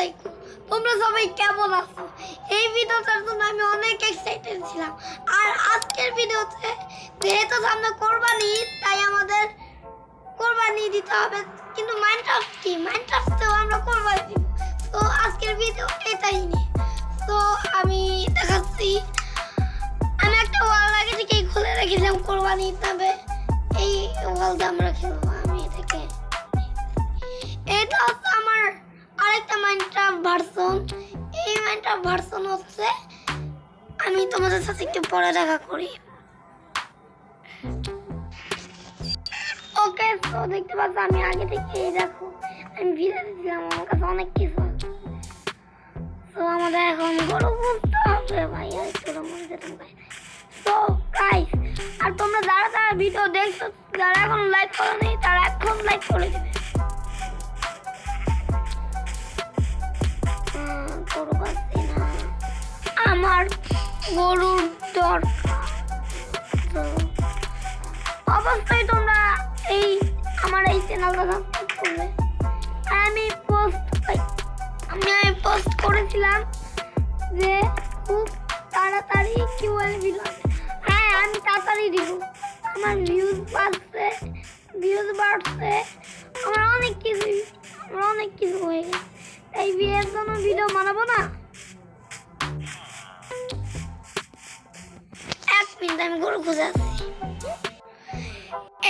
আলাইকুম। তোমরা সবাই কেমন আছো? এই ভিডিওটার জন্য আমি অনেক এক্সাইটেড ছিলাম। আর আজকের ভিডিওতে যেহেতু সামনে কোরবানি, তাই আমাদের কোরবানি দিতে হবে। কিন্তু মাইনক্রাফটেও আমরা কোরবানি দিব। তো আজকের ভিডিও এটাই নিয়ে। তো আমি দেখাচ্ছি, আমি একটা ওয়াল আগে থেকেই খুলে রেখেছিলাম কোরবানি হিসাবে। এই ওয়ালটা আমরা খেলবো। আমি এটাকে, এটা হচ্ছে আমার আরেকটা মাইনক্রাফট ভার্সন। এই মাইনক্রাফট ভার্সন হচ্ছে, আমি তোমাদের সাথে একটু পরে দেখা করি। ওকে, তো দেখতে পাচ্ছ আমি আগে থেকে, দেখো আমি ভিড়ে দিয়েছিলাম, আমার কাছে অনেক কিছু আছে। তো আমাদের এখন গরু বুঝতে হবে ভাই, আর একটু তো গাইস, আর তোমরা যারা যারা ভিডিও দেখছো, যারা এখন লাইক করো নি, তারা এখন লাইক করে দিবে। গরু পাচ্ছি না, আমার গরুর দরকার। তো অবশ্যই তোমরা আমার এই চ্যানেলটা সাবস্ক্রাইব করবে। আর আমি পোস্ট করেছিলাম যে খুব তাড়াতাড়ি কিউএল ভিডিও। হ্যাঁ, আমি তাড়াতাড়ি দিব। আমার ভিউজ বাড়ছে, আমার অনেক কিছু হয়ে গেছে। তাই বিয়ের জন্য ভিডিও বানাবো না। এক মিনিট, আমি গরু খুঁজে আসছি।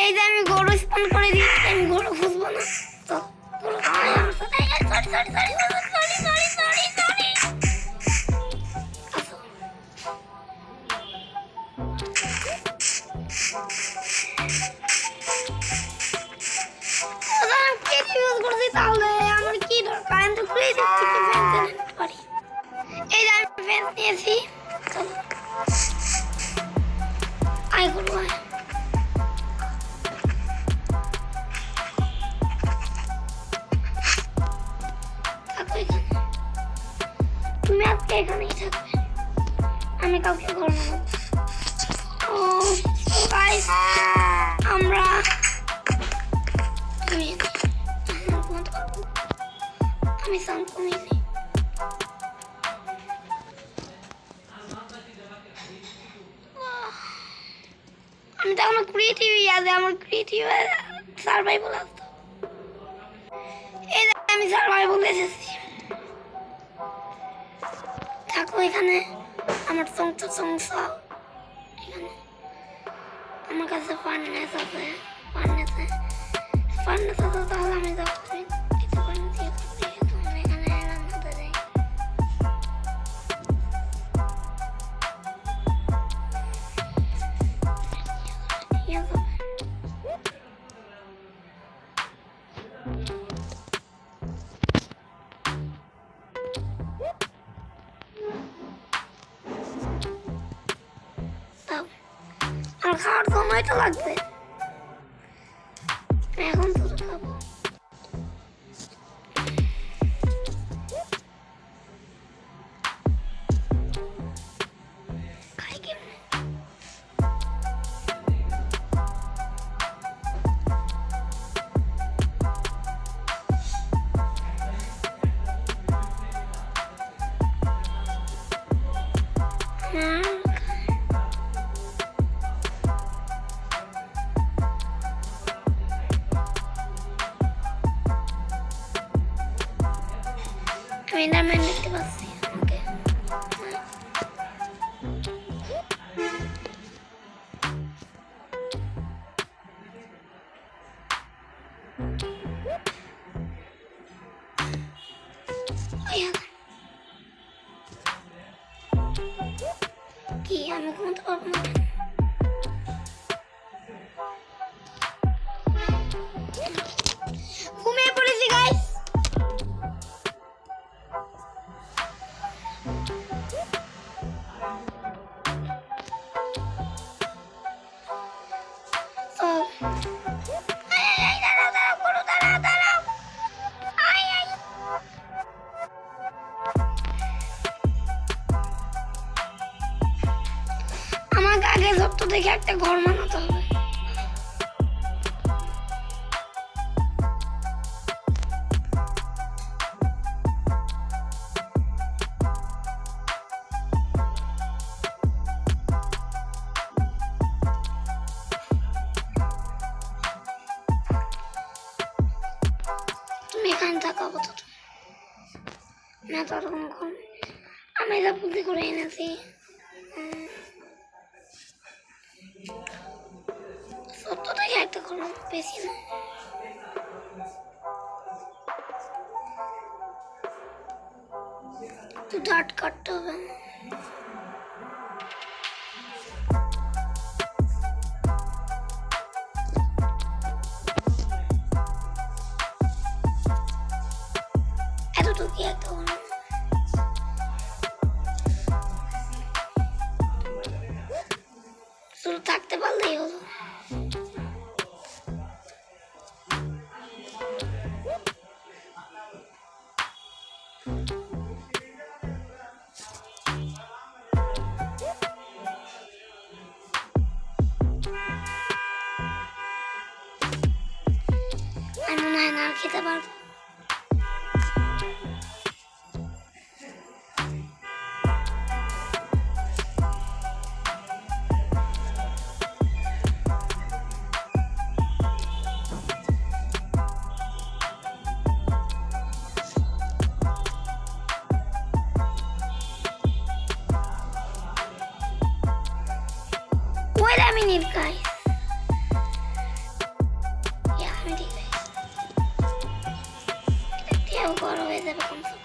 এই যে আমি গরু স্পন করে দিচ্ছি, আমি গরু খুঁজবো না। তো গরু তাহলে আমার কি দরকার? আমি তো ঘুরে যাচ্ছি, পারি। এই যে আমি ফেন্স নিয়েছি, চলো আয় করবো। তুমি আজকে এখানেই থাকবে, আমি কাউকে ঘর নেব। আমরা আমি সাম কমিয়ে দিই। আমি তো আমার ক্রিয়েটিভ আছে, আমার ক্রিয়েটিভ সার্ভাইভাল আছে। এই আমি সার্ভাইভাল এসেছি, থাকো এখানে। আমার সংসা এখানে, আমার কাছে ফার্নেস আছে, তাহলে আমি যাচ্ছি। আমার খাওয়ার সময়টা লাগবে, এখন শুধু খাবো। খাই কেমনে? আমি এন্ডারম্যান দেখতে পাচ্ছি। ওকে, কি আমি ঘুমতে পারবো না? ঘুমিয়ে পড়েছি গাইস। আমাকে আগে সত্য দেখে একটা ঘর বানাতে হবে। না তো ওরকম ঘর আমি যা বুদ্ধি করে এনেছি সত্য থেকে একটা করলাম বেশি না তো ডাট কাটতে হবে এতটুকু একটা করলাম শুধু থাকতে পারলেই হলো আমি মনে হয় না খেতে পারবো Wait a minute, guys. Yeah, I'm ready, guys. Kita baru aja bakal masuk.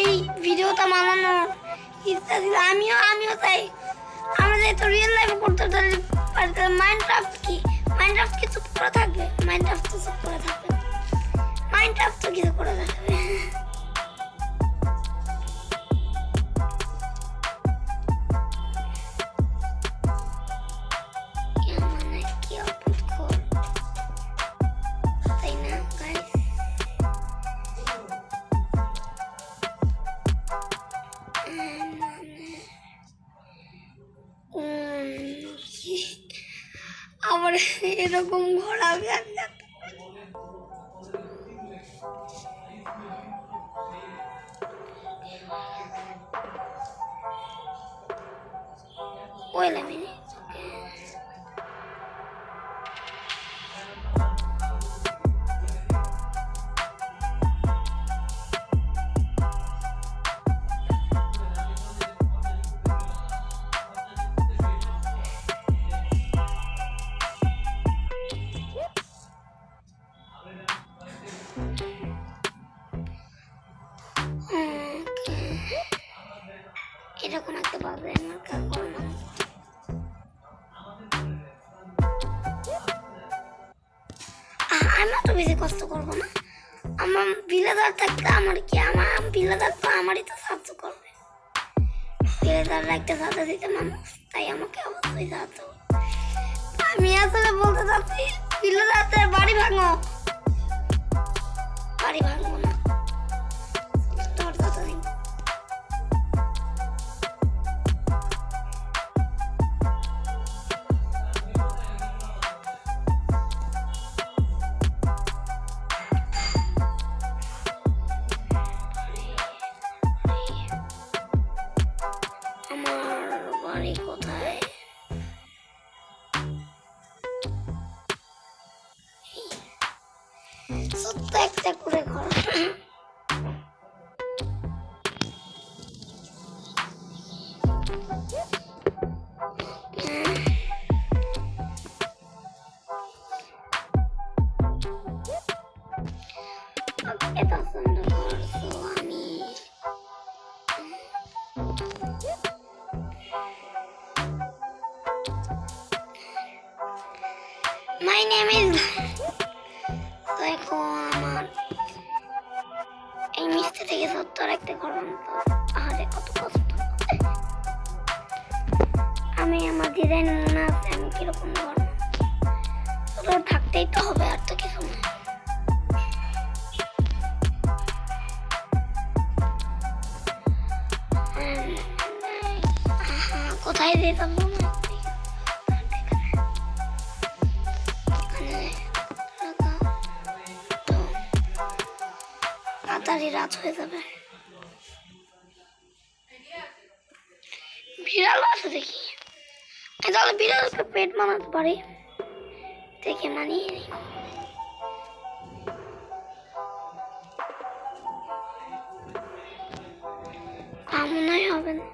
এই ভিডিওটা বানানোর ইচ্ছা ছিল আমিও চাই আমরা যেহেতু রিয়েল লাইফে করতে পারতাম মাইনক্রাফট কি চুপ করে থাকবে মাইনক্রাফট তো চুপ করে থাকবে মাইনক্রাফট তো কিছু করে থাকবে আবার এরকম ঘোরাবে আমি Wait a minute. এরকম একটা পাবে আমার কাকুর নাম আমি তো বেশি কষ্ট করবো না আমার বিলাদার থাকতে আমার কি আমার বিলাদার তো আমারই তো সাহায্য করবে বিলাদার একটা সাহায্য দিতে মানুষ তাই আমাকে অবশ্যই সাহায্য আমি আসলে বলতে চাচ্ছি বিলাদার বাড়ি ভাঙো না তোর কথা নেই কোথায় সত্য একটা করে ঘর এটা সুন্দর ঘর তো আমি My name is দেখো আমার এই মিষ্টি থেকে সত্য রাখতে করলাম তো আরে কত কষ্ট আমি আমার ডিজাইন মনে আছে আমি কিরকম করবো তাড়াতাড়ি রাত হয়ে যাবে। বিড়াল আছে দেখি, আমি তাহলে বিড়ালকে পেট বানাতে পারি, দেখে মানিয়ে নিই। মনে হয় হবে না।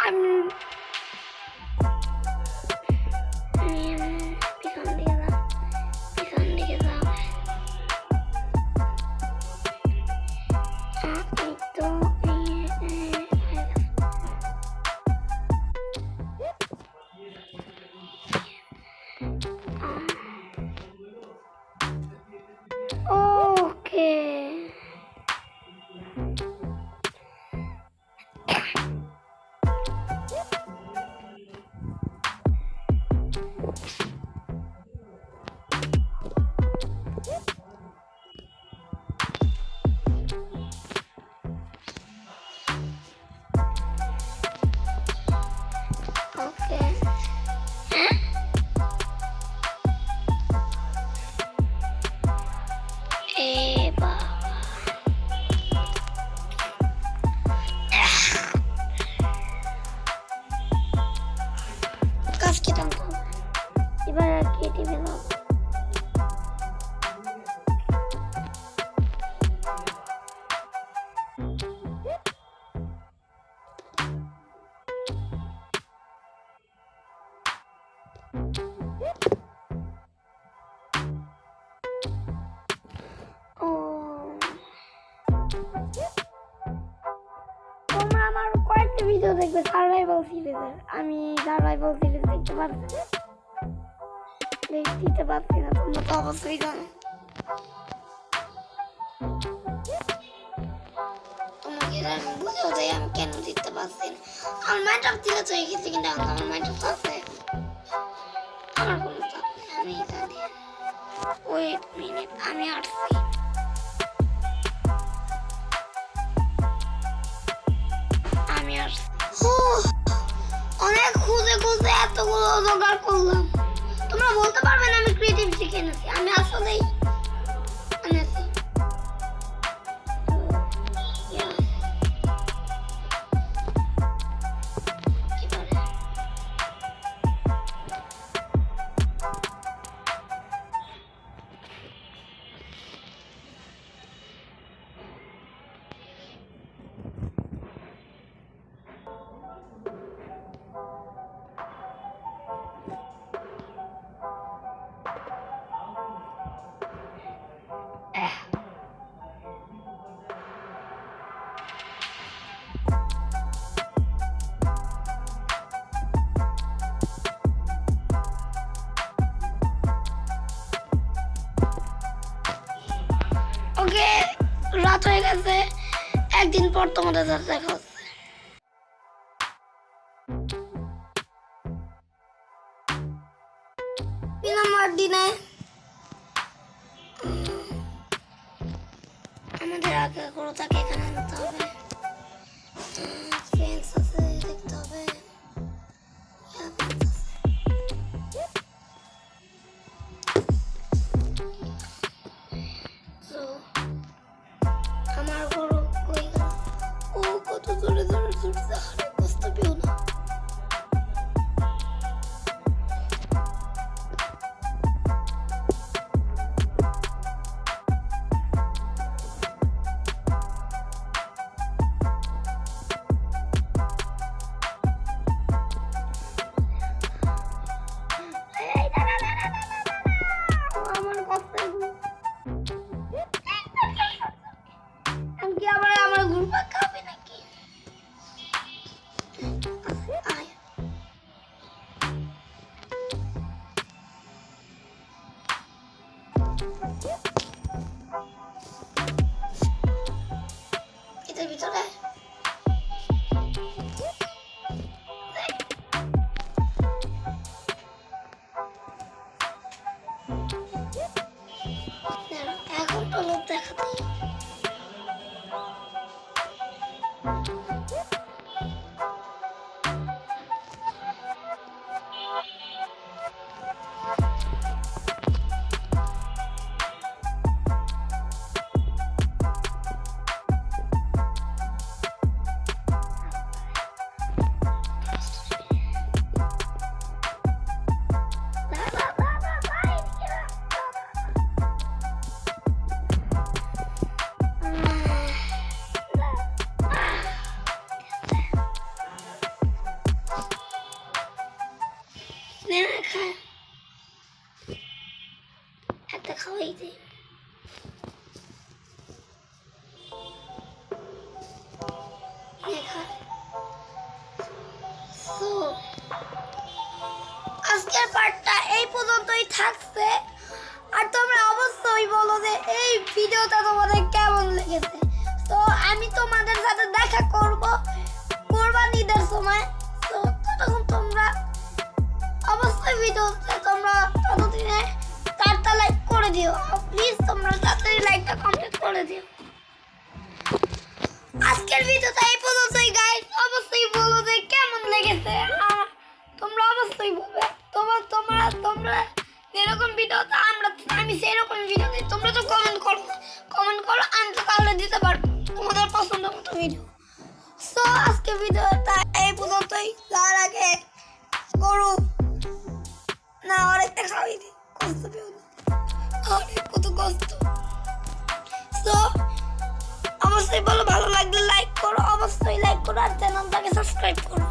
আমি পিছন দিকে যাও, পিছন দিকে যাও। এই তো ওকে। এবার আর কেটে ফেলো। তোমরা আমার কয়েকটা ভিডিও দেখবে সার্ভাইভাল সিরিজের, আমি সার্ভাইভাল সিরিজ দেখতে পারছি, দিতে পারছি না, তোমরা তো অবশ্যই জানো। তোমাকে আমি বুঝেও যাই আমি কেন দিতে পারছি না। আমার মাইন্ডক্রাফট দিলে তো গেছে, কিন্তু আমার মাইন্ডক্রাফট আছে, আমার কোনো চাপ নেই, আমি জানি। ওয়েট মিনিট, আমি আসছি। আমি আসছি। অনেক খুঁজে খুঁজে এতগুলো জোগাড় করলাম। তোমরা বলতে পারবে না আমি ক্রিয়েটিভ শিখে এনেছি, আমি আসলেই এনেছি। ওকে, রাত হয়ে গেছে, একদিন পর তোমাদের সাথে দেখা হচ্ছে। 3 নম্বর দিনে আমাদের আগে গরুটাকে এখানে আনতে হবে, ফেন্স আছে দেখতে হবে। আমার গরু কই গেল? ও কত জোরে জোরে ছুটছে, আরে বুঝতে পেও না। খাওয়াই দিই। আজকের পার্টটা এই পর্যন্তই থাকছে। আর তোমরা অবশ্যই বলো যে এই ভিডিওটা তোমাদের কেমন লেগেছে। তো আমি তোমাদের সাথে দেখা করব কোরবানি ঈদের সময়। তো তখন তোমরা অবশ্যই ভিডিওতে তোমরা ততদিনে 4টা লাইক করে দিও। প্লিজ তোমরা তাড়াতাড়ি লাইকটা কমপ্লিট করে দিও। আজকের ভিডিওটা এই পর্যন্তই গাইস। অবশ্যই বলো যে কেমন লেগেছে। তোমরা অবশ্যই বলবে। তোমরা যেরকম ভিডিওটা আমি সেরকম ভিডিও দিই। তোমরা তো কমেন্ট করো আমি তো কাউকে দিতে পারবো তোমাদের পছন্দ মতো ভিডিও। সো আজকে ভিডিওটা এই পর্যন্তই। যার আগে গরু না অনেকটা খাওয়াই দিই, কষ্ট পেও না, অনেক কত কষ্ট। সো অবশ্যই বলো ভালো লাগলে লাইক করো, অবশ্যই লাইক করো আর চ্যানেলটাকে সাবস্ক্রাইব করো।